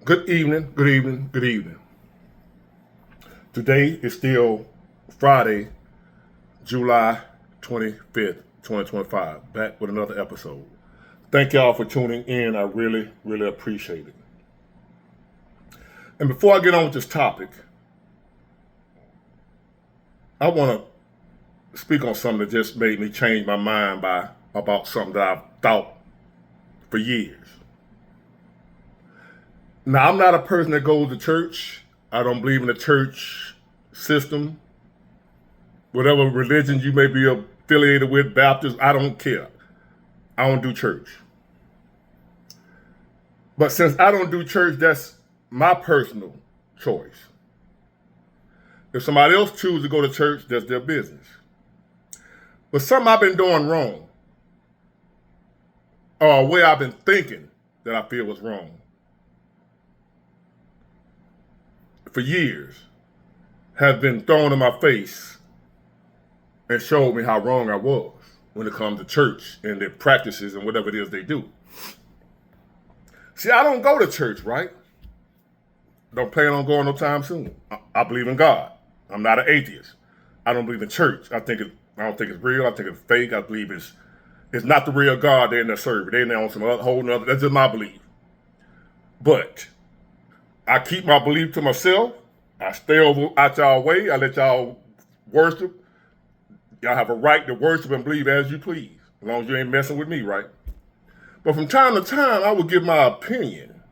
Good evening, good evening, good evening. Today is still Friday, July 25th, 2025. Back with another episode. Thank y'all for tuning in. I really, really appreciate it. And before I get on with this topic, I want to speak on something that just made me change my mind about something that I've thought for years. Now, I'm not a person that goes to church. I don't believe in the church system. Whatever religion you may be affiliated with, Baptist, I don't care. I don't do church. But since I don't do church, that's my personal choice. If somebody else chooses to go to church, that's their business. But something I've been doing wrong, or a way I've been thinking that I feel was wrong, for years, has been thrown in my face and showed me how wrong I was when it comes to church and their practices and whatever it is they do. See, I don't go to church, right? Don't plan on going no time soon. I believe in God. I'm not an atheist. I don't believe in church. I don't think it's real. I think it's fake. I believe it's not the real God they're in there serving. They're in there on some whole nother. That's just my belief. But I keep my belief to myself. I stay over out y'all way. I let y'all worship. Y'all have a right to worship and believe as you please, as long as you ain't messing with me, right? But from time to time, I would give my opinion.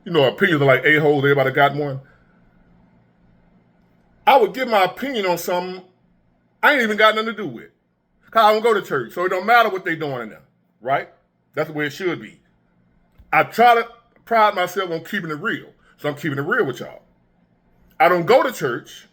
You know, opinions are like a-holes. Everybody got one. I would give my opinion on something I ain't even got nothing to do with. Because I don't go to church, so it don't matter what they doing in there, right? That's the way it should be. I try to pride myself on keeping it real, so I'm keeping it real with y'all. I don't go to church.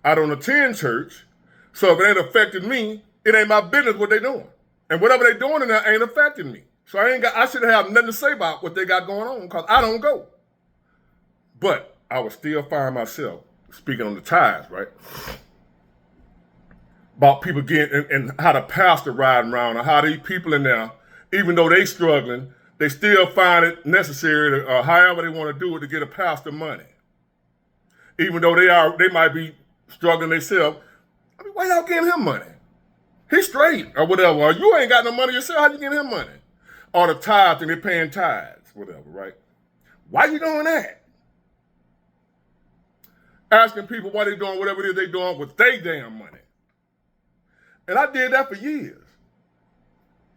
I don't attend church. So if it ain't affecting me, it ain't my business what they doing. And whatever they doing in there ain't affecting me. So I shouldn't have nothing to say about what they got going on because I don't go. But I would still find myself speaking on the tithes, right? About people getting and how the pastor riding around and how these people in there, even though they struggling, they still find it necessary to, however they want to do it, to get a pastor money. Even though they might be struggling themselves. I mean, why y'all giving him money? He's straight or whatever. Or you ain't got no money yourself. How you giving him money? Or the tithe thing, they paying tithes, whatever, right? Why you doing that? Asking people why they doing whatever it is they doing with their damn money. And I did that for years.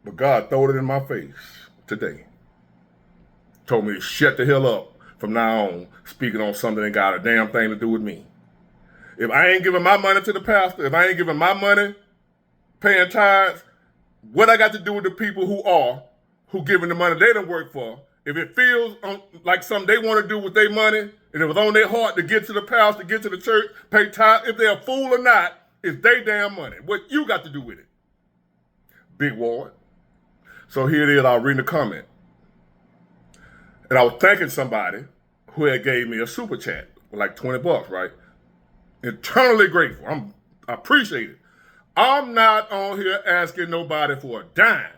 But God throwed it in my face today. Told me to shut the hell up from now on, speaking on something that got a damn thing to do with me. If I ain't giving my money to the pastor, if I ain't giving my money, paying tithes, what I got to do with the people who giving the money they done work for? If it feels like something they want to do with their money, and it was on their heart to get to the pastor, get to the church, pay tithes, if they're a fool or not, it's their damn money. What you got to do with it? Big Ward. So here it is, I'll read the comment. And I was thanking somebody who had gave me a super chat, like $20, right? Eternally grateful. I appreciate it. I'm not on here asking nobody for a dime.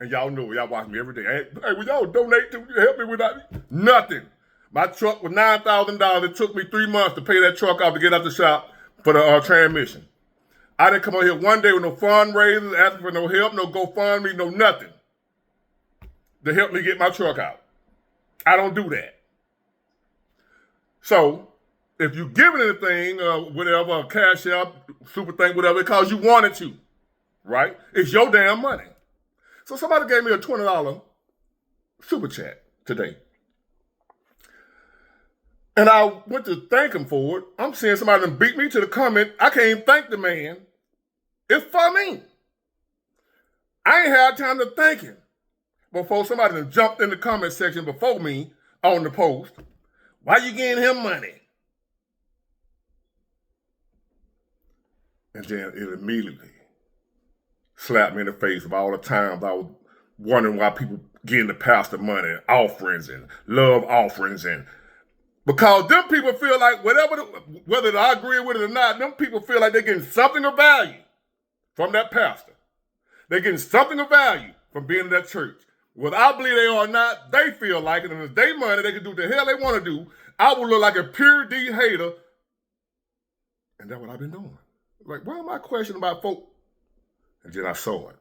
And y'all know, y'all watch me every day. Hey, will y'all donate to help me with that? Nothing. My truck was $9,000. It took me 3 months to pay that truck off to get out the shop for the transmission. I didn't come out here one day with no fundraisers, asking for no help, no GoFundMe, no nothing to help me get my truck out. I don't do that. So, if you giving anything, whatever, cash out, super thing, whatever, because you wanted to, right? It's your damn money. So somebody gave me a $20 super chat today. And I went to thank him for it. I'm seeing somebody done beat me to the comment. I can't even thank the man. It's for me. I ain't had time to thank him before somebody done jumped in the comment section before me on the post. Why you giving him money? And then it immediately slapped me in the face of all the times I was wondering why people getting the pastor money, offerings and love offerings, and because them people feel like whether I agree with it or not, them people feel like they're getting something of value from that pastor. They're getting something of value from being in that church. Whether I believe they are or not, they feel like it. And if it's their money, they can do what the hell they want to do. I would look like a pure D hater. And that's what I've been doing. Like, why am I questioning about folk? And then I saw it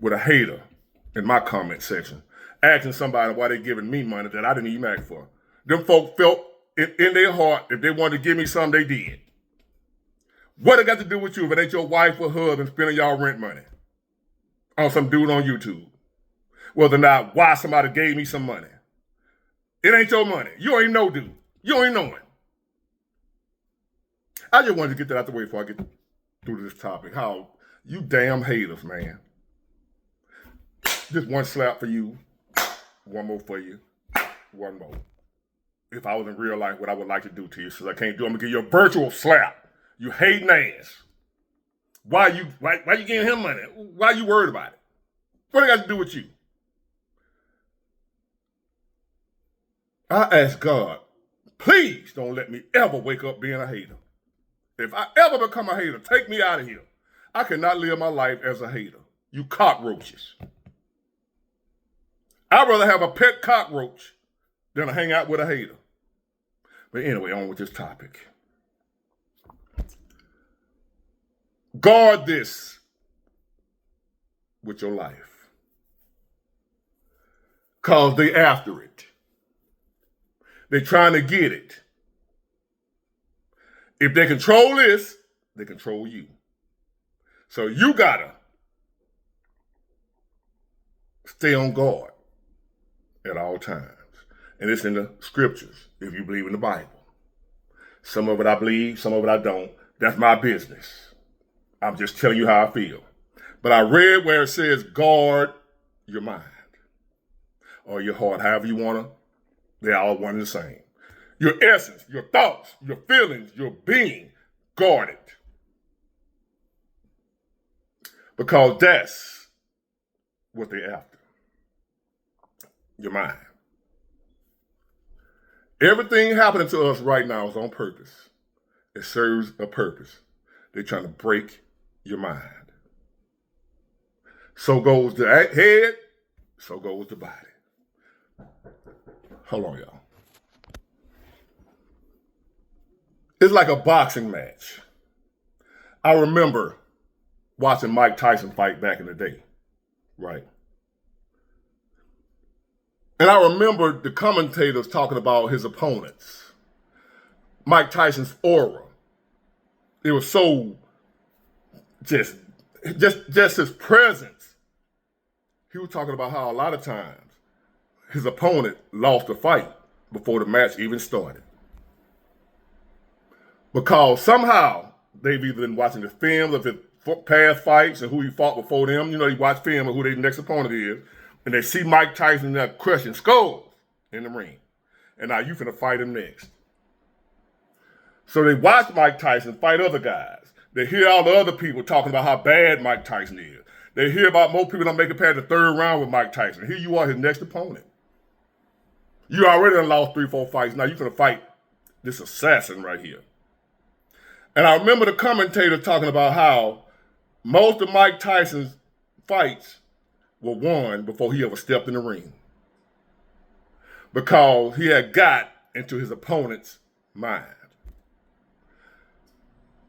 with a hater in my comment section, asking somebody why they giving me money that I didn't even ask for. Them folk felt in their heart if they wanted to give me something, they did. What it got to do with you if it ain't your wife or husband spending y'all rent money on some dude on YouTube? Whether or not why somebody gave me some money. It ain't your money. You ain't know, dude. You ain't know it. I just wanted to get that out the way before I get through this topic. How you damn haters, man. Just one slap for you, one more for you, one more. If I was in real life, what I would like to do to you, since I can't do, I'm gonna give you a virtual slap. You hating ass. Why you giving him money? Why you worried about it? What it got to do with you? I ask God, please don't let me ever wake up being a hater. If I ever become a hater, take me out of here. I cannot live my life as a hater. You cockroaches. I'd rather have a pet cockroach than to hang out with a hater. But anyway, on with this topic. Guard this with your life. Because they after it. They're trying to get it. If they control this, they control you. So you gotta stay on guard at all times. And it's in the scriptures, if you believe in the Bible. Some of it I believe, some of it I don't. That's my business. I'm just telling you how I feel. But I read where it says guard your mind. Or your heart, however you want to. They're all one and the same. Your essence, your thoughts, your feelings, your being, guard it. Because that's what they're after. Your mind. Everything happening to us right now is on purpose. It serves a purpose. They're trying to break your mind. So goes the head, so goes the body. Hold on, y'all. It's like a boxing match. I remember watching Mike Tyson fight back in the day, right? And I remember the commentators talking about his opponents. Mike Tyson's aura. It was so just his presence. He was talking about how a lot of times his opponent lost the fight before the match even started. Because somehow they've either been watching the film of his past fights and who he fought before them. You know, you watch film of who their next opponent is. And they see Mike Tyson there crushing skulls in the ring. And now you finna fight him next. So they watch Mike Tyson fight other guys. They hear all the other people talking about how bad Mike Tyson is. They hear about more people don't make it past the third round with Mike Tyson. Here you are, his next opponent. You already done lost 3-4 fights. Now you're going to fight this assassin right here. And I remember the commentator talking about how most of Mike Tyson's fights were won before he ever stepped in the ring. Because he had got into his opponent's mind.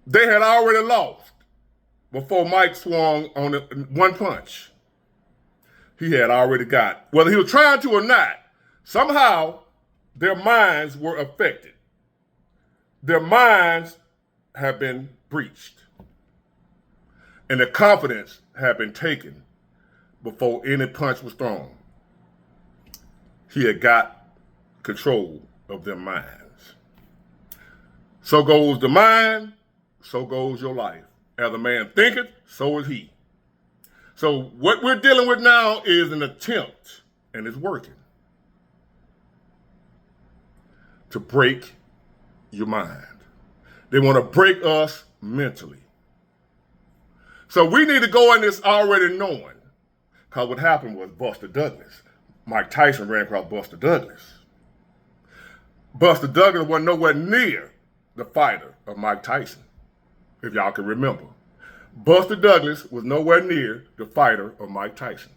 They had already lost before Mike swung on one punch. He had already got, whether he was trying to or not, somehow their minds were affected. Their minds have been breached. And their confidence had been taken before any punch was thrown. He had got control of their minds. So goes the mind, so goes your life. As a man thinketh, so is he. So what we're dealing with now is an attempt, and it's working, to break your mind. They want to break us mentally. So we need to go in this already knowing. Because what happened was Buster Douglas. Mike Tyson ran across Buster Douglas. Buster Douglas wasn't nowhere near the fighter of Mike Tyson, if y'all can remember. Buster Douglas was nowhere near the fighter of Mike Tyson.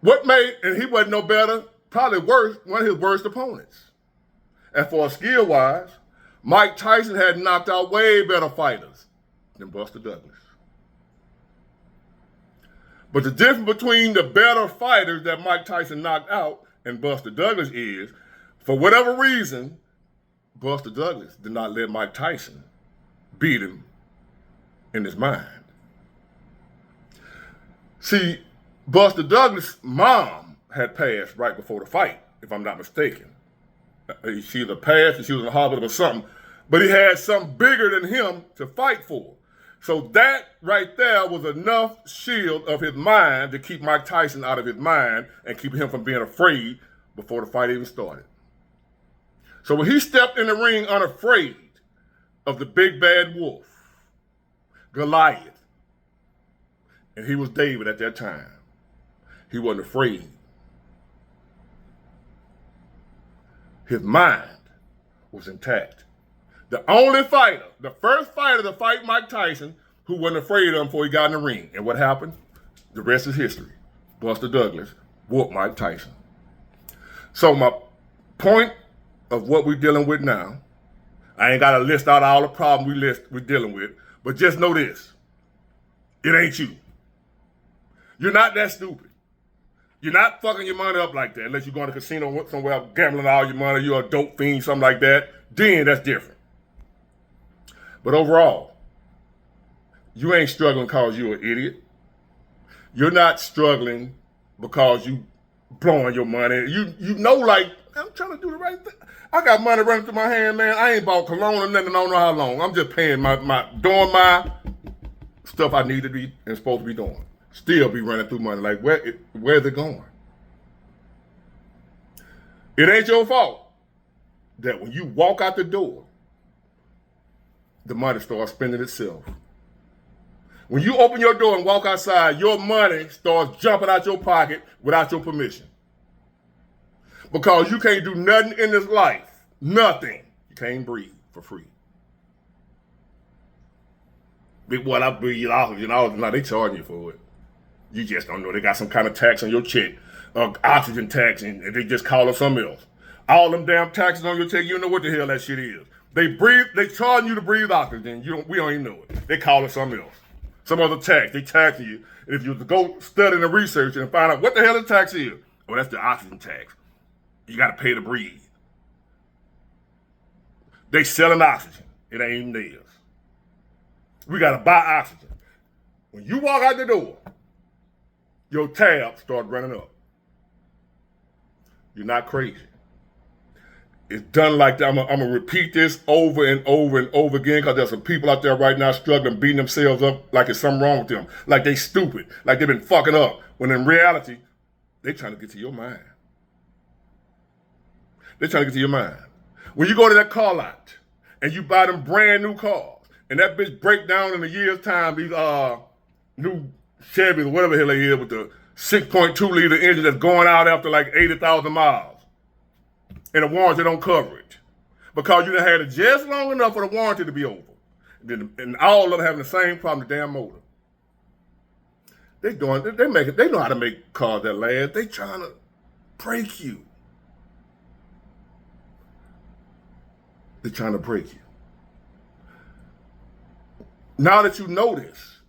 And he wasn't no better, probably worse, one of his worst opponents. And for skill-wise, Mike Tyson had knocked out way better fighters than Buster Douglas. But the difference between the better fighters that Mike Tyson knocked out and Buster Douglas is, for whatever reason, Buster Douglas did not let Mike Tyson beat him in his mind. See, Buster Douglas' mom had passed right before the fight, if I'm not mistaken. She either passed or she was in the hospital or something, but he had something bigger than him to fight for. So that right there was enough shield of his mind to keep Mike Tyson out of his mind and keep him from being afraid before the fight even started. So when he stepped in the ring unafraid of the big bad wolf, Goliath, and he was David at that time, he wasn't afraid. His mind was intact. The only fighter, the first fighter to fight Mike Tyson who wasn't afraid of him before he got in the ring. And what happened? The rest is history. Buster Douglas whooped Mike Tyson. So my point of what we're dealing with now, I ain't got to list out all the problems we're dealing with, but just know this. It ain't you. You're not that stupid. You're not fucking your money up like that unless you're going to a casino somewhere gambling all your money, you're a dope fiend, something like that. Then that's different. But overall, you ain't struggling because you're an idiot. You're not struggling because you blowing your money. You know, like, I'm trying to do the right thing. I got money running through my hand, man. I ain't bought cologne or nothing. I don't know how long. I'm just paying doing my stuff I need to be and supposed to be doing. Still be running through money. Like, where's it going? It ain't your fault that when you walk out the door, the money starts spending itself. When you open your door and walk outside, your money starts jumping out your pocket without your permission. Because you can't do nothing in this life. Nothing. You can't breathe for free. Big boy, I breathe oxygen. Now they charging you for it. You just don't know. They got some kind of tax on your check. Oxygen tax, and they just call it something else. All them damn taxes on your check, you don't know what the hell that shit is. They charging you to breathe oxygen. We don't even know it. They call it something else. Some other tax. They tax you. And if you go study and research and find out what the hell the tax is, well, that's the oxygen tax. You got to pay to breathe. They selling oxygen. It ain't even theirs. We got to buy oxygen. When you walk out the door, your tab starts running up. You're not crazy. It's done like that. I'm going to repeat this over and over and over again because there's some people out there right now struggling, beating themselves up like there's something wrong with them. Like they stupid. Like they've been fucking up. When in reality, they trying to get to your mind. They're trying to get to your mind. When you go to that car lot and you buy them brand new cars and that bitch break down in a year's time, these new Chevys or whatever the hell they is with the 6.2 liter engine that's going out after like 80,000 miles. And the warranty don't cover it. Because you done had it just long enough for the warranty to be over. And all of them having the same problem, the damn motor. They know how to make cars that last. They trying to break you. They're trying to break you. Now that you know this,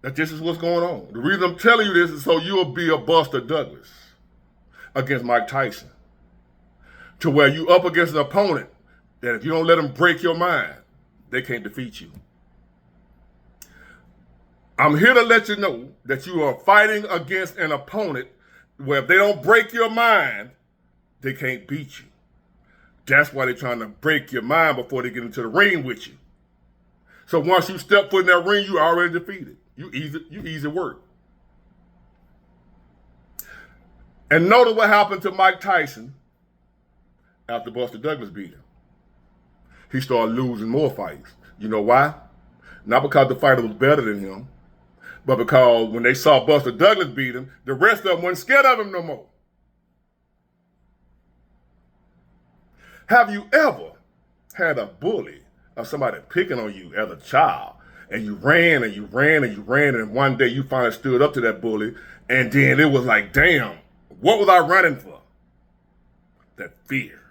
that this is what's going on. The reason I'm telling you this is so you'll be a Buster Douglas against Mike Tyson. To where you up against an opponent that if you don't let them break your mind, they can't defeat you. I'm here to let you know that you are fighting against an opponent where if they don't break your mind, they can't beat you. That's why they're trying to break your mind before they get into the ring with you. So once you step foot in that ring, you already defeated. You easy work. And notice what happened to Mike Tyson after Buster Douglas beat him. He started losing more fights. You know why? Not because the fighter was better than him, but because when they saw Buster Douglas beat him, the rest of them weren't scared of him no more. Have you ever had a bully or somebody picking on you as a child And you ran and you ran and you ran, and one day you finally stood up to that bully, and then it was like, damn, what was I running for? That fear.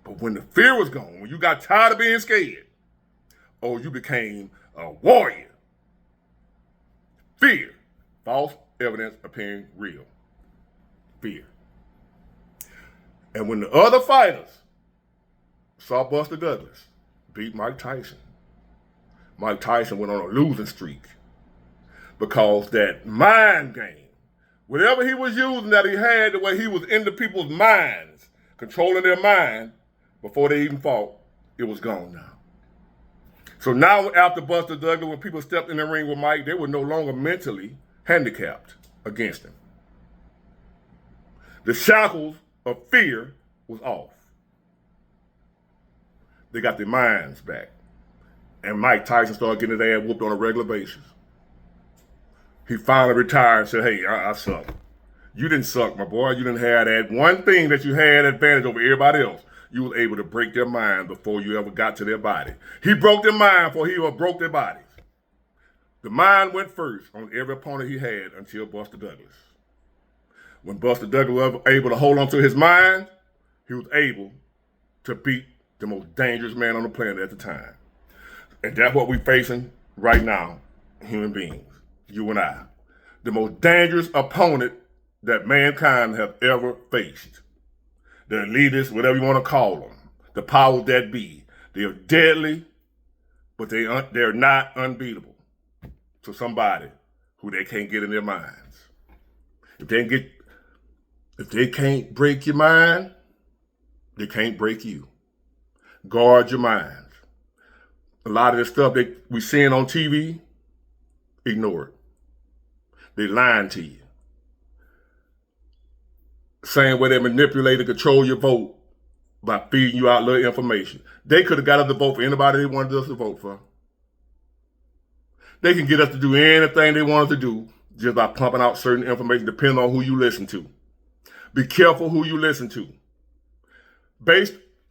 But when the fear was gone, when you got tired of being scared, you became a warrior. Fear. False evidence appearing real. Fear. And when the other fighters saw Buster Douglas beat Mike Tyson went on a losing streak because that mind game, whatever he was using that he had, the way he was into people's minds, controlling their mind before they even fought, it was gone now. So now after Buster Douglas, when people stepped in the ring with Mike, they were no longer mentally handicapped against him. The shackles of fear was off. They got their minds back. And Mike Tyson started getting his ass whooped on a regular basis. He finally retired and said, hey, I suck. You didn't suck, my boy. You didn't have that one thing that you had advantage over everybody else. You were able to break their mind before you ever got to their body. He broke their mind before he ever broke their bodies. The mind went first on every opponent he had until Buster Douglas. When Buster Douglas was able to hold on to his mind, he was able to beat the most dangerous man on the planet at the time. And that's what we're facing right now, human beings, you and I. The most dangerous opponent that mankind have ever faced. The elitists, whatever you want to call them, the powers that be. They are deadly, but they're not unbeatable to somebody who they can't get in their minds. If they can't break your mind, they can't break you. Guard your mind. A lot of the stuff that we seeing on TV, ignore it. They lying to you. Same way they manipulate and control your vote by feeding you out little information. They could have got us to vote for anybody they wanted us to vote for. They can get us to do anything they want us to do just by pumping out certain information depending on who you listen to. Be careful who you listen to.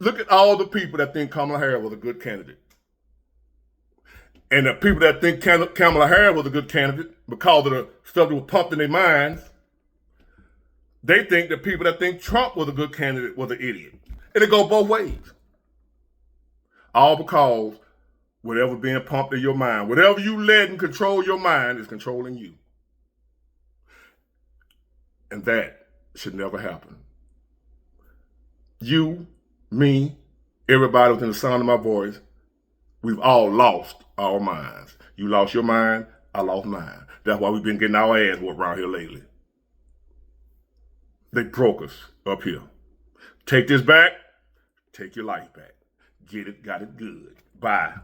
Look at all the people that think Kamala Harris was a good candidate. And the people that think Kamala Harris was a good candidate because of the stuff that was pumped in their minds, they think the people that think Trump was a good candidate was an idiot. And it goes both ways. All because whatever's being pumped in your mind, whatever you let and control your mind is controlling you. And that should never happen. You, me, everybody within the sound of my voice, we've all lost our minds. You lost your mind, I lost mine. That's why we've been getting our ass whooped around here lately. They broke us up here. Take this back, take your life back. Get it, got it good. Bye.